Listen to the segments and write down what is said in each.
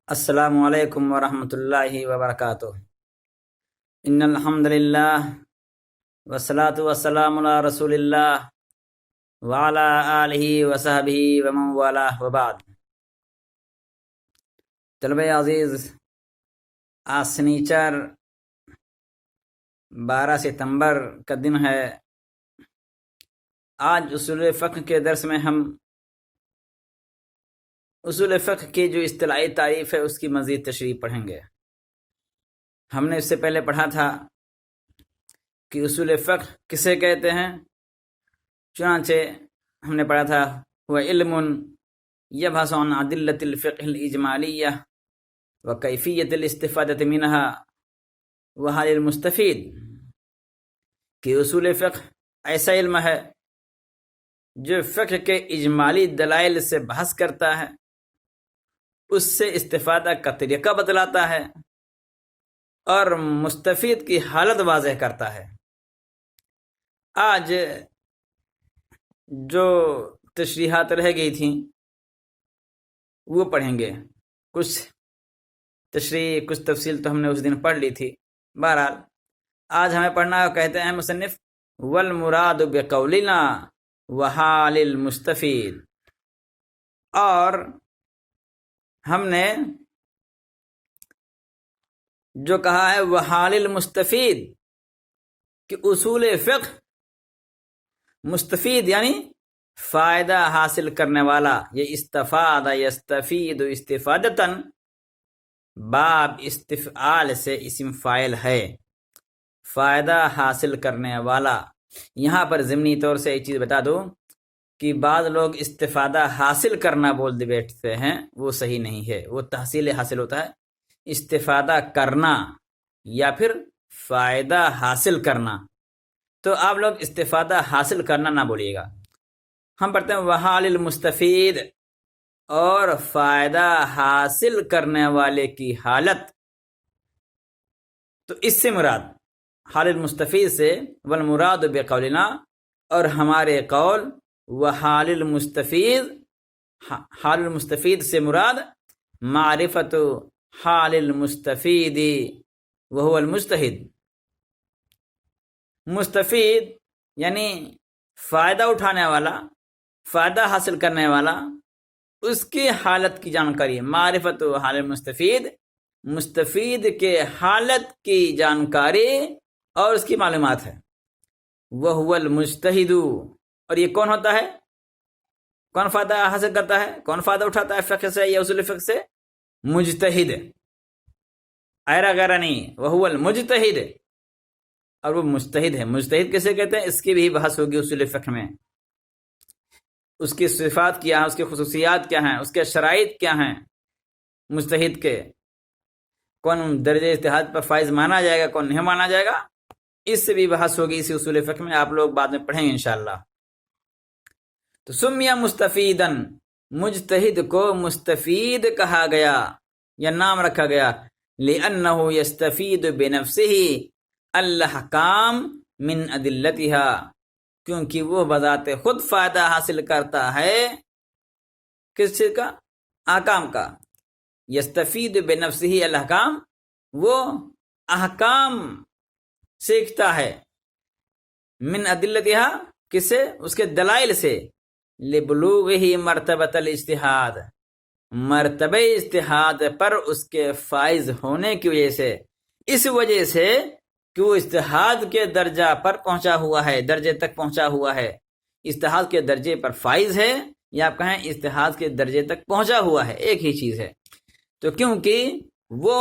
السلام علیکم ورحمۃ اللہ وبرکاتہ۔ ان الحمد للہ والصلاة والسلام علی رسول اللہ وعلی آلہ وصحبہ ومن والاه وبعد۔ طلبہ عزیز، آج سنیچر 12 ستمبر کا دن ہے۔ آج اصول فقہ کے درس میں ہم اصول فقہ کی جو اصطلاحی تعریف ہے اس کی مزید تشریح پڑھیں گے۔ ہم نے اس سے پہلے پڑھا تھا کہ اصول فقہ کسے کہتے ہیں، چنانچہ ہم نے پڑھا تھا وہ علم یبحث عن ادلۃ الفقہ الاجمالیہ وکیفیۃ الاستفادۃ منها وحال المستفید، کہ اصول فقہ ایسا علم ہے جو فقہ کے اجمالی دلائل سے بحث کرتا ہے، اس سے استفادہ کا طریقہ بتلاتا ہے اور مستفید کی حالت واضح کرتا ہے۔ آج جو تشریحات رہ گئی تھیں وہ پڑھیں گے۔ کچھ تشریح کچھ تفصیل تو ہم نے اس دن پڑھ لی تھی۔ بہرحال آج ہمیں پڑھنا ہے، کہتے ہیں مصنف والمراد بقولنا وحال المستفید، اور ہم نے جو کہا ہے وحال المستفید کہ اصول فقہ مستفید یعنی فائدہ حاصل کرنے والا، یہ استفادہ یستفید استفادتاً باب استفعال سے اسم فاعل ہے، فائدہ حاصل کرنے والا۔ یہاں پر ضمنی طور سے ایک چیز بتا دوں کہ بعض لوگ استفادہ حاصل کرنا بول دے بیٹھتے ہیں، وہ صحیح نہیں ہے، وہ تحصیل حاصل ہوتا ہے۔ استفادہ کرنا یا پھر فائدہ حاصل کرنا، تو آپ لوگ استفادہ حاصل کرنا نہ بولیے گا۔ ہم پڑھتے ہیں وحال المستفید، اور فائدہ حاصل کرنے والے کی حالت، تو اس سے مراد حال المستفید سے والمراد بقولنا، اور ہمارے قول وحال المستفید، حال المستفید سے مراد معرفت حال المستفید وهو المجتہد۔ مستفید یعنی فائدہ اٹھانے والا، فائدہ حاصل کرنے والا، اس کی حالت کی جانکاری، معرفت حال المستفید، مستفید کے حالت کی جانکاری اور اس کی معلومات ہے۔ وهو المجتہد، اور یہ کون ہوتا ہے، کون فائدہ حاصل کرتا ہے، کون فائدہ اٹھاتا ہے فقہ سے یا اصول فقہ سے؟ مجتہد، ایرا غیرہ نہیں، وہو المجتہد، اور وہ مجتہد ہے۔ مجتہد کسے کہتے ہیں، اس کی بھی بحث ہوگی اصول فقہ میں۔ اس کی صفات کیا ہیں، اس کی خصوصیات کیا ہیں، اس کے شرائط کیا ہیں مجتہد کے، کون درجہ اجتہاد پر فائز مانا جائے گا، کون نہیں مانا جائے گا، اس سے بھی بحث ہوگی اسی اصول فقہ میں، آپ لوگ بعد میں پڑھیں گے انشاءاللہ۔ تو سمیہ مستفیدن، مجتہد کو مستفید کہا گیا یا نام رکھا گیا، لأنہ یستفید بنفسہ الاحکام من ادلتہا، کیونکہ وہ بذات خود فائدہ حاصل کرتا ہے کس چیز کا، احکام کا۔ یستفید بنفسہ الاحکام، وہ احکام سیکھتا ہے، من ادلتہا، کس سے، اس کے دلائل سے، لبلوغہ مرتبۃ الاجتہاد، مرتبہ اجتہاد پر اس کے فائز ہونے کی وجہ سے، اس وجہ سے کہ وہ اجتہاد کے درجہ پر پہنچا ہوا ہے، درجے تک پہنچا ہوا ہے، اجتہاد کے درجے پر فائز ہے، یا آپ کہیں اجتہاد کے درجے تک پہنچا ہوا ہے، ایک ہی چیز ہے۔ تو کیونکہ وہ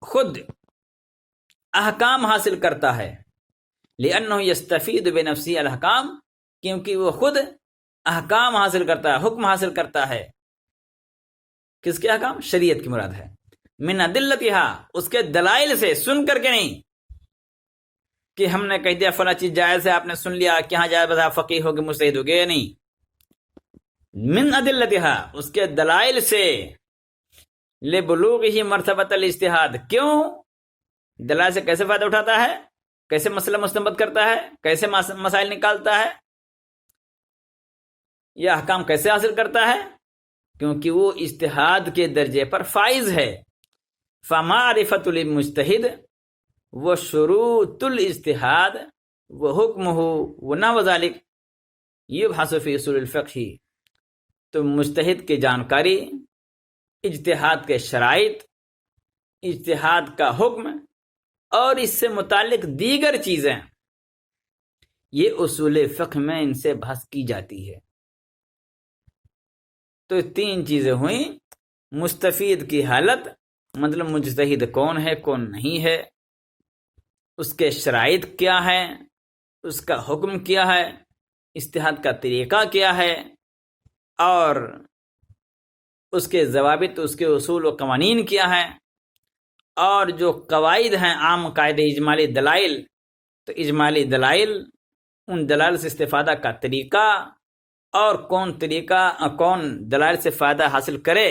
خود احکام حاصل کرتا ہے، لأنہ یستفید بنفسہ الاحکام، کیونکہ وہ خود احکام حاصل کرتا ہے، حکم حاصل کرتا ہے۔ کس کے احکام؟ شریعت کی مراد ہے۔ من ادلتہا، اس کے دلائل سے، سن کر کے نہیں کہ ہم نے کہہ دیا فلاں چیز جائز ہے، آپ نے سن لیا کہ ہاں جائز، بتا فقیہ ہو گئے، مجتہد ہو گئے، نہیں، من ادلتہا، اس کے دلائل سے، لبلوغہ مرتبۃ الاجتہاد، کیوں؟ دلائل سے کیسے فائدہ اٹھاتا ہے، کیسے مسئلہ مستنبط کرتا ہے، کیسے مسائل نکالتا ہے، یہ احکام کیسے حاصل کرتا ہے؟ کیونکہ وہ اجتہاد کے درجے پر فائز ہے. فمعرفۃ المجتہد وشروط الاجتہاد وحکمہ ونحو ذلک یبحث فی اصول الفقہ. تو مجتہد کی جانکاری، اجتہاد کے شرائط، اجتہاد کا حکم اور اس سے متعلق دیگر چیزیں، یہ اصول فقہ میں ان سے بحث کی جاتی ہے. تو 3 چیزیں ہوئیں: مستفید کی حالت، مطلب مجتہد کون ہے کون نہیں ہے، اس کے شرائط کیا ہے، اس کا حکم کیا ہے، اجتہاد کا طریقہ کیا ہے، اور اس کے ضوابط، اس کے اصول و قوانین کیا ہیں، اور جو قواعد ہیں، عام قاعدے، اجمالی دلائل. تو اجمالی دلائل، ان دلائل سے استفادہ کا طریقہ، اور کون دلائل سے فائدہ حاصل کرے،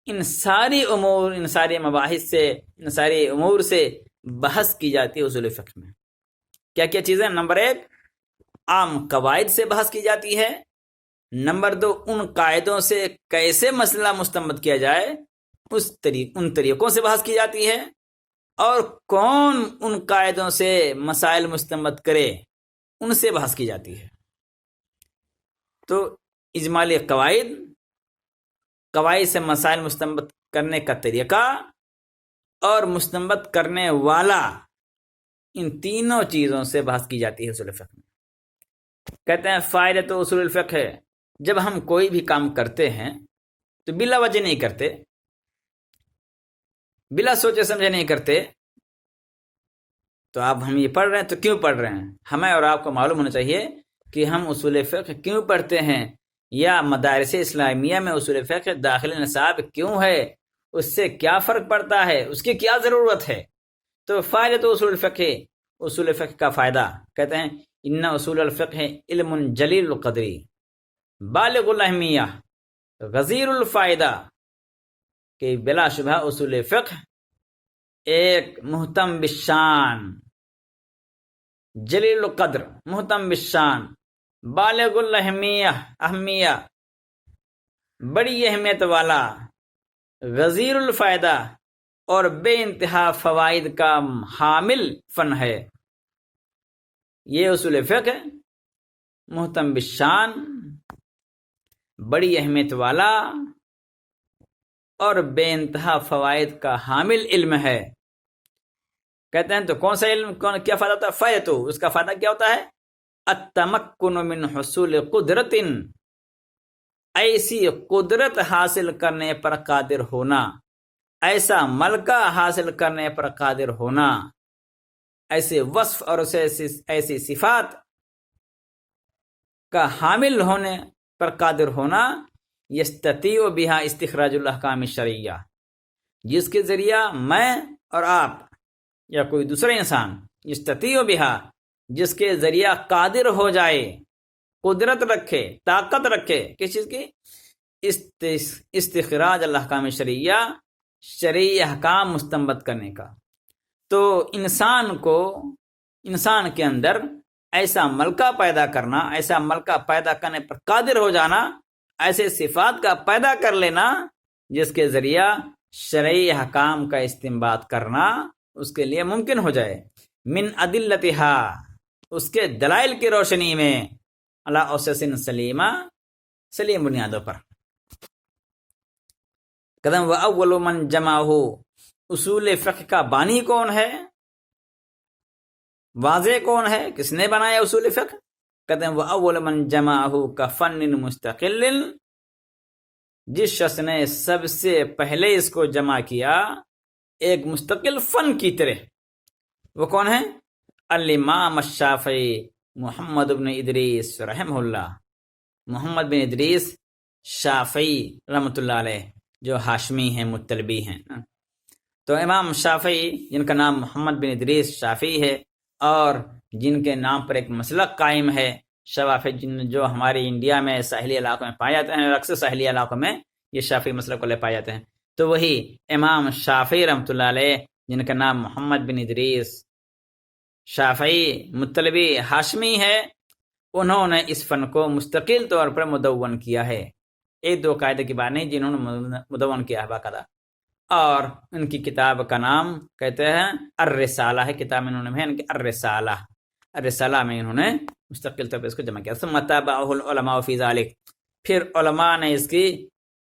ان ساری امور، ان سارے مباحث سے، ان سارے امور سے بحث کی جاتی ہے اصول فقہ میں. کیا کیا چیزیں؟ نمبر 1، عام قواعد سے بحث کی جاتی ہے. نمبر 2، ان قاعدوں سے کیسے مسئلہ مستنبط کیا جائے، ان طریقوں سے بحث کی جاتی ہے. اور کون ان قاعدوں سے مسائل مستنبط کرے، ان سے بحث کی جاتی ہے. تو اجمالی قواعد سے مسائل مستنبط کرنے کا طریقہ اور مستنبط کرنے والا، ان تینوں چیزوں سے بحث کی جاتی ہے اصول فقہ میں. کہتے ہیں فائدہ تو اصول الفقہ ہے، جب ہم کوئی بھی کام کرتے ہیں تو بلا وجہ نہیں کرتے، بلا سوچے سمجھے نہیں کرتے. تو اب ہم یہ پڑھ رہے ہیں تو کیوں پڑھ رہے ہیں؟ ہمیں اور آپ کو معلوم ہونا چاہیے کہ ہم اصول فقہ کیوں پڑھتے ہیں، یا مدارس اسلامیہ میں اصول فقہ داخل نصاب کیوں ہے، اس سے کیا فرق پڑتا ہے، اس کی کیا ضرورت ہے. تو فائدہ تو اصول فقہ کا فائدہ، کہتے ہیں ان اصول الفقہ علم جلیل القدری بالغ الاہمیہ غزیر الفائدہ، کہ بلا شبہ اصول فقہ ایک محتم بالشان، جلیل القدر، محتم بالشان، بالغ اہمیہ، بڑی اہمیت والا، غزیر الفائدہ، اور بے انتہا فوائد کا حامل فن ہے. یہ اصول فقہ محتم بالشان، بڑی اہمیت والا اور بے انتہا فوائد کا حامل علم ہے. کہتے ہیں تو کون سا علم، کیا فائدہ ہوتا ہے؟ فائدہ تو اس کا فائدہ کیا ہوتا ہے؟ التمکن من حصول قدرت، ایسی قدرت حاصل کرنے پر قادر ہونا، ایسا ملکہ حاصل کرنے پر قادر ہونا، ایسے وصف اور ایسی صفات کا حامل ہونے پر قادر ہونا، یستطیع بہا استخراج الاحکام الشرعیہ، جس کے ذریعہ میں اور آپ یا کوئی دوسرا انسان، یستطیع بہا، جس کے ذریعہ قادر ہو جائے، قدرت رکھے، طاقت رکھے، کس چیز کی؟ استخراج الاحکام الشرعیہ، شرعی احکام مستنبط کرنے کا. تو انسان کے اندر ایسا ملکہ پیدا کرنا، ایسا ملکہ پیدا کرنے پر قادر ہو جانا، ایسے صفات کا پیدا کر لینا جس کے ذریعہ شرعی احکام کا استنباط کرنا اس کے لیے ممکن ہو جائے. من ادلتہا، اس کے دلائل کی روشنی میں، علی اسس سلیمہ، سلیم بنیادوں پر. قدم و اول من جمعہ، اصول فقہ کا بانی کون ہے، واضح کون ہے، کس نے بنایا اصول فقہ؟ کہتے ہیں وہ اول من جمعہ کا فن مستقل، جس شخص نے سب سے پہلے اس کو جمع کیا ایک مستقل فن کی طرح. وہ کون ہے؟ الامام الشافعی محمد بن ادریس رحمہ اللہ، محمد بن ادریس شافعی رحمۃ اللہ علیہ، جو ہاشمی ہیں، مطلبی ہیں. تو امام شافعی، جن کا نام محمد بن ادریس شافعی ہے، اور جن کے نام پر ایک مسلک قائم ہے شوافی، جو ہمارے انڈیا میں ساحلی علاقوں میں پائے جاتے ہیں، اکثر ساحلی علاقوں میں یہ شافعی مسلک کو لے پائے جاتے ہیں. تو وہی امام شافعی رحمۃ اللہ علیہ، جن کا نام محمد بن ادریس شافعی مطلبی ہاشمی ہے، انہوں نے اس فن کو مستقل طور پر مدون کیا ہے. ایک دو قاعدے کی بات نہیں جنہوں نے مدون کیا ہے باقاعدہ. اور ان کی کتاب کا نام کہتے ہیں الرسالہ ہے. کتاب میں انہوں نے ان کی الرسالہ، الرسالہ میں انہوں نے مستقل طور پر اس کو جمع کیا. ثم تابعہ العلماء فی ذلک، پھر علماء نے اس کی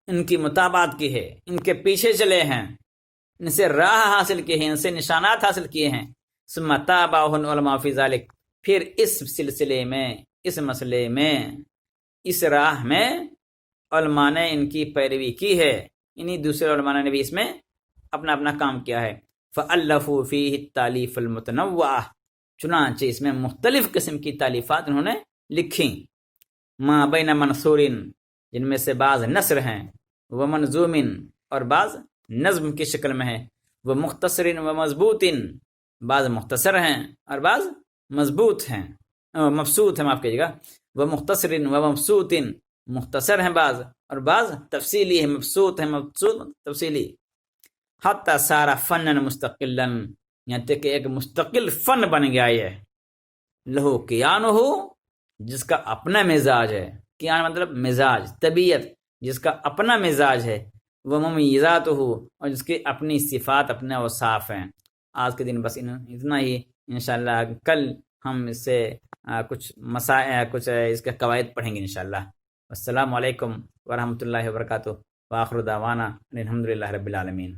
ان کی متابعت کی ہے، ان کے پیچھے چلے ہیں، ان سے راہ حاصل کی ہے، ان سے نشانات حاصل کیے ہیں. ثم تابعہ العلماء فی ذلک، پھر اس سلسلے میں، اس مسئلے میں، اس راہ میں علماء نے ان کی پیروی کی ہے، انہی دوسرے علماء نے بھی اس میں اپنا اپنا کام کیا ہے. فَأَلَّفُوا فِيهِ التَّالِيفَ الْمُتَنَوَّعَةَ، چنانچہ اس میں مختلف قسم کی تالیفات انہوں نے لکھی. ما بین منثور، جن میں سے بعض نثر ہیں، و منظوم، اور بعض نظم کی شکل میں ہے، وہ مختصر و مضبوط، بعض مختصر ہیں اور بعض مضبوط ہیں، مبسوط ہیں، معاف کیجیے گا. وہ مختصر و مبسوط، مختصر ہیں بعض اور بعض تفصیلی ہے، مبسوط ہے، مبسوط تفصیلی. حتی سارا فنن مستقلا، یہاں تک کہ ایک مستقل فن بن گیا یہ. لہو کیان ہو، جس کا اپنا مزاج ہے، کیان مطلب مزاج، طبیعت، جس کا اپنا مزاج ہے. وہ ممیزات ہو، اور جس کی اپنی صفات، اپنے اوصاف ہیں. آج کے دن بس اتنا ہی. انشاءاللہ کل ہم اس سے کچھ مسائل، کچھ اس کے قواعد پڑھیں گے انشاءاللہ. السلام علیکم ورحمۃ اللہ وبرکاتہ. وآخر دعوانا الحمدللہ رب العالمین.